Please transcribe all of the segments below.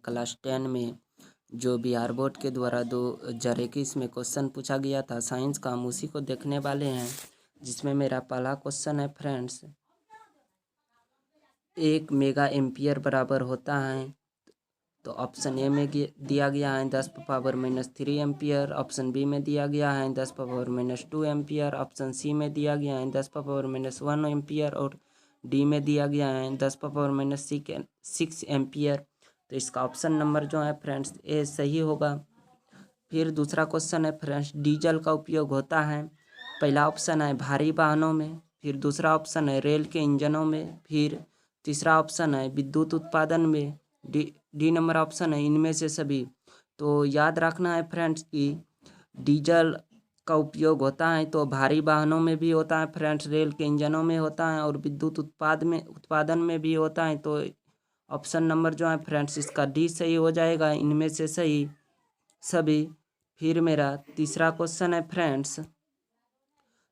Class 10 में जो Bihar board के द्वारा 2021 में क्वेश्चन पूछा गया था साइंस का, हम उसी को देखने वाले हैं। जिसमें मेरा पहला क्वेश्चन है फ्रेंड्स, 1 मेगा एम्पियर बराबर होता है। तो ऑप्शन ए में दिया गया है 10⁻³ एम्पियर, ऑप्शन बी में दिया गया है 10⁻² एम्पियर, ऑप्शन सी में दिया गया है 10⁻1 एम्पियर और डी में दिया गया है 10⁻6 एम्पियर। तो इसका ऑप्शन नंबर जो है फ्रेंड्स ए सही होगा। फिर दूसरा क्वेश्चन है फ्रेंड्स, डीजल का उपयोग होता है। पहला ऑप्शन है भारी वाहनों में, फिर दूसरा ऑप्शन है रेल के इंजनों में, फिर तीसरा ऑप्शन है विद्युत उत्पादन में, डी नंबर ऑप्शन है इनमें से सभी। तो याद रखना है फ्रेंड्स कि डीजल का उपयोग होता है तो भारी वाहनों में भी होता है फ्रेंड्स, रेल के इंजनों में होता है और विद्युत उत्पादन में भी होता है। तो ऑप्शन नंबर जो है फ्रेंड्स इसका डी सही हो जाएगा, इनमें से सही सभी। फिर मेरा तीसरा क्वेश्चन है फ्रेंड्स,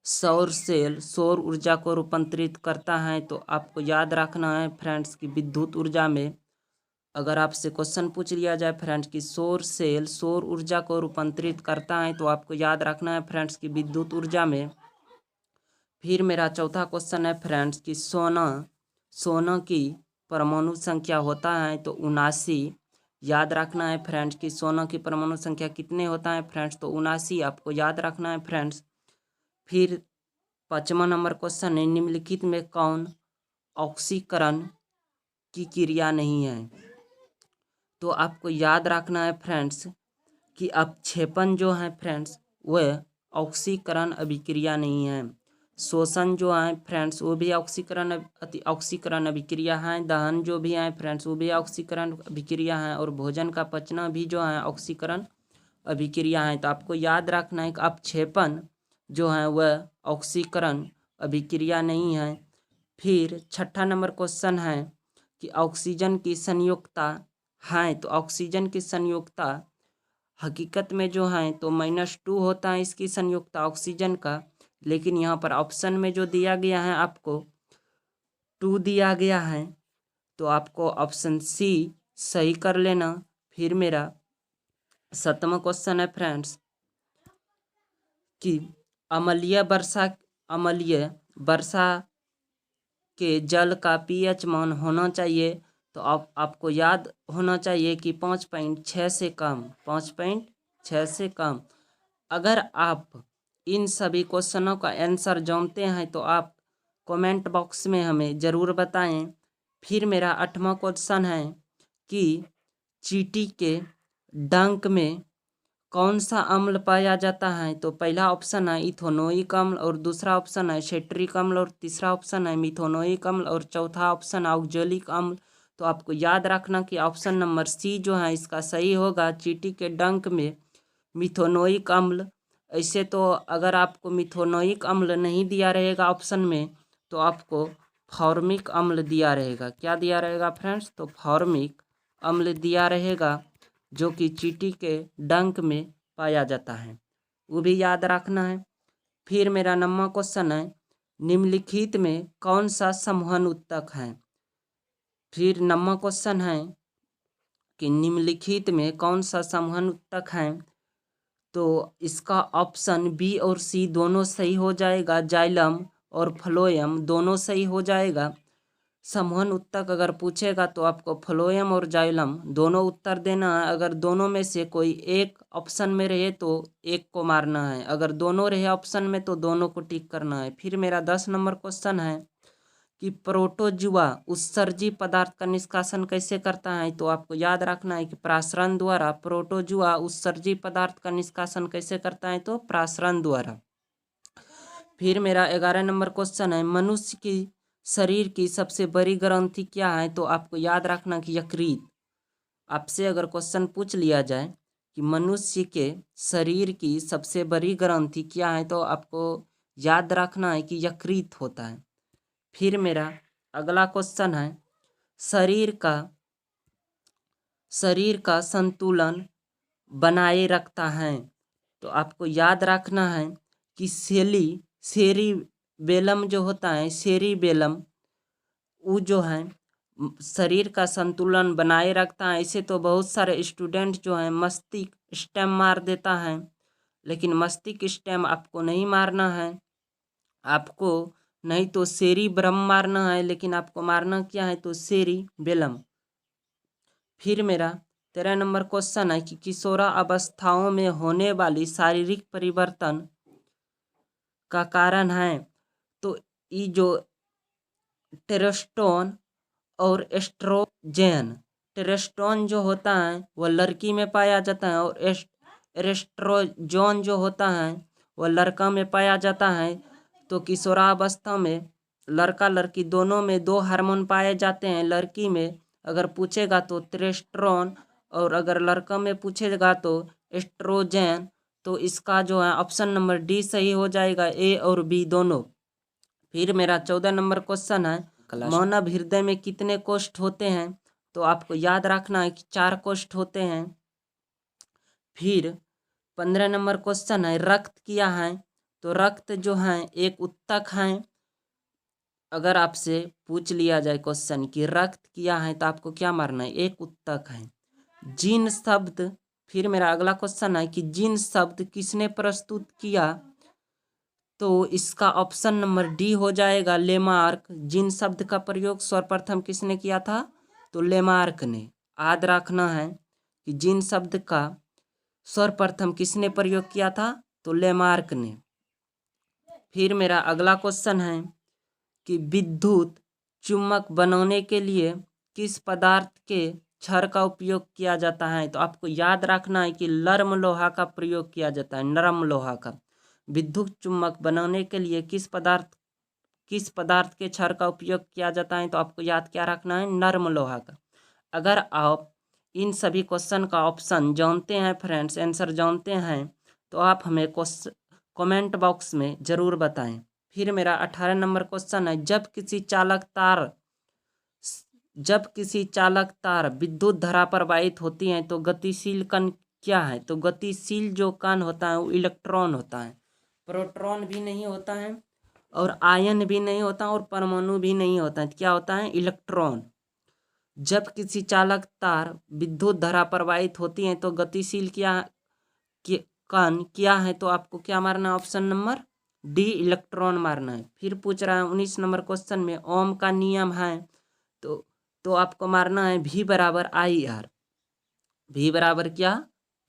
सौर सेल सौर ऊर्जा को रूपांतरित करता है। तो आपको याद रखना है फ्रेंड्स कि विद्युत ऊर्जा में अगर आपसे क्वेश्चन पूछ लिया जाए फ्रेंड्स कि सौर सेल सौर ऊर्जा को रूपांतरित करता है तो आपको याद रखना है फ्रेंड्स कि विद्युत ऊर्जा में। फिर मेरा चौथा क्वेश्चन है फ्रेंड्स कि सोना की परमाणु संख्या होता है तो 79। याद रखना है फ्रेंड्स कि सोना की परमाणु संख्या कितने होता है फ्रेंड्स, तो 79 आपको याद रखना है फ्रेंड्स। फिर 5वां नंबर क्वेश्चन है, निम्नलिखित में कौन ऑक्सीकरण की क्रिया नहीं है। तो आपको याद रखना है फ्रेंड्स कि अपक्षेपण जो है फ्रेंड्स वह ऑक्सीकरण अभिक्रिया नहीं है। शोषण जो है फ्रेंड्स वो भी ऑक्सीकरण अभिक्रिया है। दहन जो भी है फ्रेंड्स वो भी ऑक्सीकरण अभिक्रिया है और भोजन का पचना भी जो है ऑक्सीकरण अभिक्रिया है। तो आपको याद रखना है कि अपक्षेपण जो है वह ऑक्सीकरण अभिक्रिया नहीं है। फिर 6ठा नंबर क्वेश्चन है कि ऑक्सीजन की संयुक्ता है। तो ऑक्सीजन की संयुक्ता हकीकत में जो है तो -2 होता है इसकी संयुक्ता ऑक्सीजन का, लेकिन यहाँ पर ऑप्शन में जो दिया गया है आपको 2 दिया गया है तो आपको ऑप्शन सी सही कर लेना। फिर मेरा 7वां क्वेश्चन है फ्रेंड्स कि अम्लीय वर्षा के जल का pH मान होना चाहिए। तो आपको याद होना चाहिए कि 5.6 से कम, 5.6 से कम। अगर आप इन सभी क्वेश्चनों का आंसर जानते हैं तो आप कमेंट बॉक्स में हमें ज़रूर बताएं। फिर मेरा 8वां क्वेश्चन है कि चींटी के डंक में कौन सा अम्ल पाया जाता है। तो पहला ऑप्शन है इथेनोइक अम्ल और दूसरा ऑप्शन है सेट्रिक अम्ल और तीसरा ऑप्शन है मिथेनोइक अम्ल और चौथा ऑप्शन ऑक्जेलिक अम्ल। तो आपको याद रखना कि ऑप्शन नंबर सी जो है इसका सही होगा, चींटी के डंक में मिथेनोइक अम्ल। ऐसे तो अगर आपको मिथेनोइक अम्ल नहीं दिया रहेगा ऑप्शन में तो आपको फॉर्मिक अम्ल दिया रहेगा। क्या दिया रहेगा फ्रेंड्स, तो फॉर्मिक अम्ल दिया रहेगा जो कि चींटी के डंक में पाया जाता है, वो भी याद रखना है। फिर मेरा 9वां क्वेश्चन है, निम्नलिखित में कौन सा संवहन उत्तक है। फिर 9वां क्वेश्चन है कि निम्नलिखित में कौन सा संवहन उत्तक है। तो इसका ऑप्शन बी और सी दोनों सही हो जाएगा, जाइलम और फ्लोएम दोनों सही हो जाएगा। संवहन उत्तक अगर पूछेगा तो आपको फ्लोएम और जाइलम दोनों उत्तर देना है। अगर दोनों में से कोई एक ऑप्शन में रहे तो एक को मारना है, अगर दोनों रहे ऑप्शन में तो दोनों को टिक करना है। फिर मेरा 10 नंबर क्वेश्चन है कि प्रोटोजुआ उत्सर्जी पदार्थ का निष्कासन कैसे करता है। तो आपको याद रखना है कि प्रासरण द्वारा प्रोटोजुआ उत्सर्जी पदार्थ का निष्कासन कैसे करता है, तो प्रासरण द्वारा। फिर मेरा 11 नंबर क्वेश्चन है, मनुष्य की शरीर की सबसे बड़ी ग्रंथि क्या है। तो आपको याद रखना कि यकृत। आपसे अगर क्वेश्चन पूछ लिया जाए कि मनुष्य के शरीर की सबसे बड़ी ग्रंथि क्या है तो आपको याद रखना है कि यकृत होता है। फिर मेरा अगला क्वेश्चन है, शरीर का संतुलन बनाए रखता है। तो आपको याद रखना है कि सेरिबेलम जो होता है, सेरिबेलम वो जो है शरीर का संतुलन बनाए रखता है। ऐसे तो बहुत सारे स्टूडेंट जो हैं मस्तिष्क स्टेम मार देता है, लेकिन मस्तिष्क स्टेम आपको नहीं मारना है, आपको नहीं तो सेरिब्रम मारना है, लेकिन आपको मारना क्या है तो सेरिबेलम। फिर मेरा 13 नंबर क्वेश्चन है कि किशोरा अवस्थाओं में होने वाली शारीरिक परिवर्तन का कारण है। तो ये जो टेस्टोस्टेरोन और एस्ट्रोजन, टेस्टोस्टेरोन जो होता है वह लड़की में पाया जाता है और एस्ट्रोजन जो होता है वह लड़का में पाया जाता है। तो किशोरावस्था में लड़का लड़की दोनों में 2 हार्मोन पाए जाते हैं। लड़की में अगर पूछेगा तो टेस्टोस्टेरोन और अगर लड़का में पूछेगा तो एस्ट्रोजन। तो इसका जो है ऑप्शन नंबर डी सही हो जाएगा, ए और बी दोनों। फिर मेरा 14 नंबर क्वेश्चन है मानव हृदय में कितने कोष्ठ होते हैं। तो आपको याद रखना है कि 4 कोष्ठ होते हैं। फिर 15 नंबर क्वेश्चन है रक्त क्या है। तो रक्त जो है एक उत्तक है। अगर आपसे पूछ लिया जाए क्वेश्चन कि रक्त क्या है तो आपको क्या मारना है, एक उत्तक है। जीन शब्द, फिर मेरा अगला क्वेश्चन है कि जीन शब्द किसने प्रस्तुत किया। तो इसका ऑप्शन नंबर डी हो जाएगा, लेमार्क। जीन शब्द का प्रयोग सर्वप्रथम किसने किया था तो लेमार्क ने। याद रखना है कि जीन शब्द का सर्वप्रथम किसने प्रयोग किया था तो लेमार्क ने। फिर मेरा अगला क्वेश्चन है कि विद्युत चुम्बक बनाने के लिए किस पदार्थ के क्षार का उपयोग किया जाता है। तो आपको याद रखना है कि नरम लोहा का प्रयोग किया जाता है, नरम लोहा का। विद्युत चुम्बक बनाने के लिए किस पदार्थ के क्षार का उपयोग किया जाता है। तो आपको याद क्या रखना है, नरम लोहा का। अगर आप इन सभी क्वेश्चन का ऑप्शन जानते हैं फ्रेंड्स, आंसर जानते हैं, तो आप हमें कमेंट बॉक्स में ज़रूर बताएं। फिर मेरा 18 नंबर क्वेश्चन है जब किसी चालक तार विद्युत धारा प्रवाहित होती है तो गतिशील कण क्या है। तो गतिशील जो कण होता है वो इलेक्ट्रॉन होता है, प्रोटॉन भी नहीं होता है और आयन भी नहीं होता और परमाणु भी नहीं होता है। क्या होता है, इलेक्ट्रॉन। जब किसी चालक तार विद्युत धारा प्रवाहित होती है तो गतिशील कण क्या है। तो आपको क्या मारना है, ऑप्शन नंबर डी, इलेक्ट्रॉन मारना है। फिर पूछ रहा है 19 नंबर क्वेश्चन में ओम का नियम है। तो आपको मारना है V बराबर आई आर। V बराबर क्या,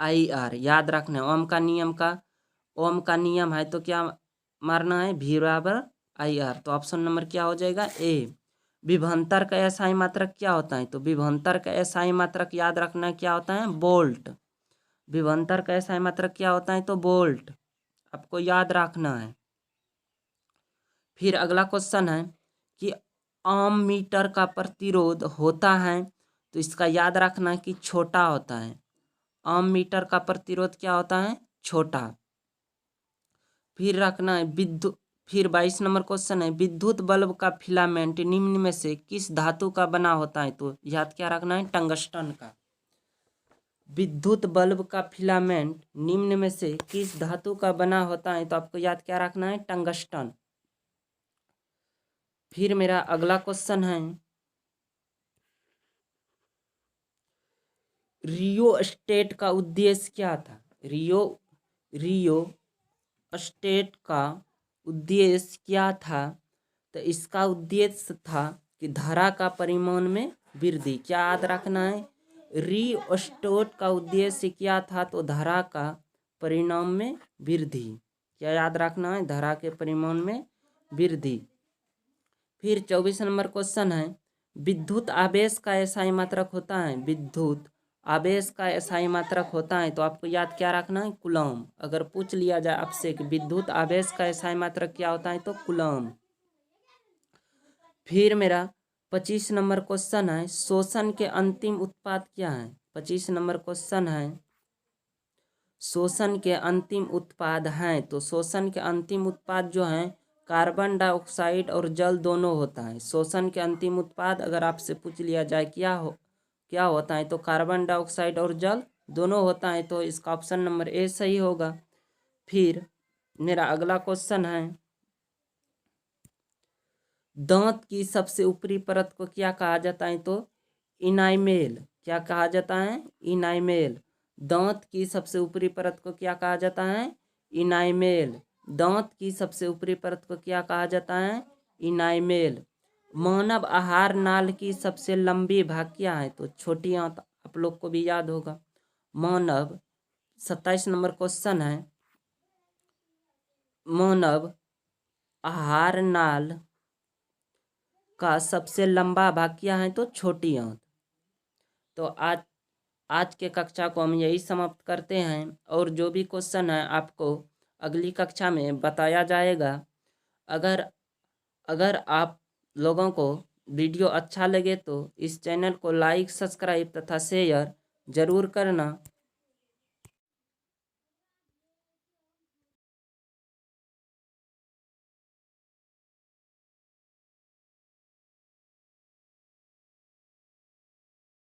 आई आर। याद रखना है ओम का नियम है तो क्या मारना है, V बराबर आई आर। तो ऑप्शन नंबर क्या हो जाएगा, ए। विभवांतर का अस्थायी मात्रक क्या होता है। तो विभवांतर का अस्थायी मात्रक याद रखना है क्या होता है, वोल्ट। विभवांतर का अस्थायी मात्रक क्या होता है तो वोल्ट, आपको याद रखना है। फिर अगला क्वेश्चन है कि आम मीटर का प्रतिरोध होता है। तो इसका याद रखना है कि छोटा होता है। आम मीटर का प्रतिरोध क्या होता है, छोटा। फिर रखना है फिर 22 नंबर क्वेश्चन है विद्युत बल्ब का फिलामेंट निम्न में से किस धातु का बना होता है। तो याद क्या रखना है, टंगस्टन का। विद्युत बल्ब का फिलामेंट निम्न में से किस धातु का बना होता है। तो आपको याद क्या रखना है, टंगस्टन। फिर मेरा अगला क्वेश्चन है रियोस्टेट का उद्देश्य क्या था। रियोस्टेट का उद्देश्य क्या था। तो इसका उद्देश्य था कि धारा का परिमाण में वृद्धि। क्या याद रखना है, रियोस्टेट का उद्देश्य क्या था तो धारा का परिमाण में वृद्धि। क्या याद रखना है, धारा के परिमाण में वृद्धि। फिर 24 नंबर क्वेश्चन है विद्युत आवेश का अस्थायी मात्रक होता है। विद्युत आवेश का अस्थायी मात्रक होता है तो आपको याद क्या रखना है, कूलम। अगर पूछ लिया जाए आपसे कि विद्युत आवेश का अस्थायी मात्रक क्या होता है तो कूलम। फिर मेरा 25 नंबर क्वेश्चन है शोषण के अंतिम उत्पाद क्या है। 25 नंबर क्वेश्चन है शोषण के अंतिम उत्पाद हैं। तो शोषण के अंतिम उत्पाद जो हैं कार्बन डाइऑक्साइड और जल दोनों होता है। शोषण के अंतिम उत्पाद अगर आपसे पूछ लिया जाए क्या होता है तो कार्बन डाइऑक्साइड और जल दोनों होता है। तो इसका ऑप्शन नंबर ए सही होगा। फिर मेरा अगला क्वेश्चन है दांत की सबसे ऊपरी परत को क्या कहा जाता है? तो इनाइमेल। क्या कहा जाता है? इनाइमेल। दांत की सबसे ऊपरी परत को क्या कहा जाता है? इनाइमेल। दांत की सबसे ऊपरी परत को क्या कहा जाता है? इनाइमेल। मानव आहार नाल की सबसे लंबी भाग क्या है? तो छोटी आंत। आप लोग को भी याद होगा। मानव 27 नंबर क्वेश्चन है। मानव आहार नाल का सबसे लंबा भाग क्या है? तो छोटी आंत। तो आज के कक्षा को हम यही समाप्त करते हैं और जो भी क्वेश्चन है आपको अगली कक्षा में बताया जाएगा। अगर अगर आप लोगों को वीडियो अच्छा लगे तो इस चैनल को लाइक, सब्सक्राइब तथा शेयर जरूर करना।